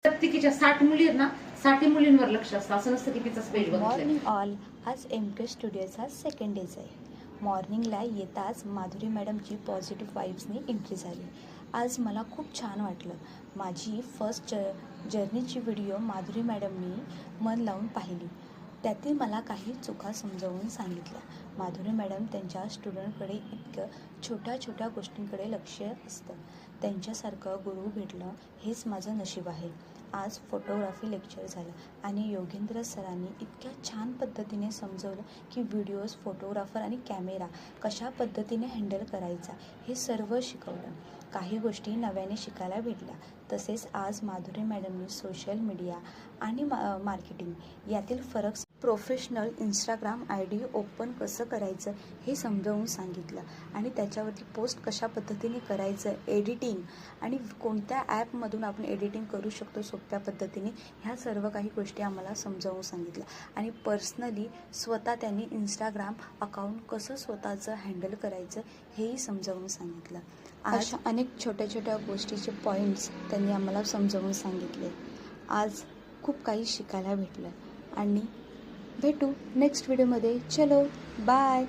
प्रत्येकीच्या 60 मुली आहेत ना, 60 मुलींवर लक्ष असतं. असं नसतं की तिचाच पेज बघितलं. Morning all. आज MK स्टुडिओचा सेकंड डेज आहे. मॉर्निंगला येताच माधुरी मॅडमची पॉझिटिव्ह वाईब्सनी एंट्री झाली. आज मला खूप छान वाटलं. माझी फर्स्ट जर्नीची व्हिडिओ माधुरी मॅडमनी मन लावून पाहिली. त्यातील मला काही चुका समजावून सांगितल्या. माधुरी मॅडम त्यांच्या स्टुडंटकडे इतकं छोट्या छोट्या गोष्टींकडे लक्ष असतं. त्यांच्यासारखं गुरु भेटलं हेच माझं नशीब आहे. आज फोटोग्राफी लेक्चर झालं आणि योगेंद्र सरांनी इतक्या छान पद्धतीने समजवलं की व्हिडिओज, फोटोग्राफर आणि कॅमेरा कशा पद्धतीने हँडल करायचा हे सर्व शिकवलं. काही गोष्टी नव्याने शिकायला भेटल्या. तसेच आज माधुरी मॅडमनी सोशल मीडिया आणि मार्केटिंग यातील फरक, प्रोफेशनल इंस्टाग्राम ID ओपन कसं करायचं हे समजावून सांगितलं आणि त्याच्यावरती पोस्ट कशा पद्धतीने करायचं, एडिटिंग आणि कोणत्या ॲपमधून आपण एडिटिंग करू शकतो सोप्या पद्धतीने, ह्या सर्व काही गोष्टी आम्हाला समजावून सांगितलं. आणि पर्सनली स्वतः त्यांनी इंस्टाग्राम अकाउंट कसं स्वतःचं हँडल करायचं हेही समजावून सांगितलं. अशा अनेक छोट्या छोट्या गोष्टीचे पॉईंट्स त्यांनी आम्हाला समजावून सांगितले. आज खूप काही शिकायला भेटलं आणि भेटू नेक्स्ट व्हिडिओमध्ये. चलो बाय.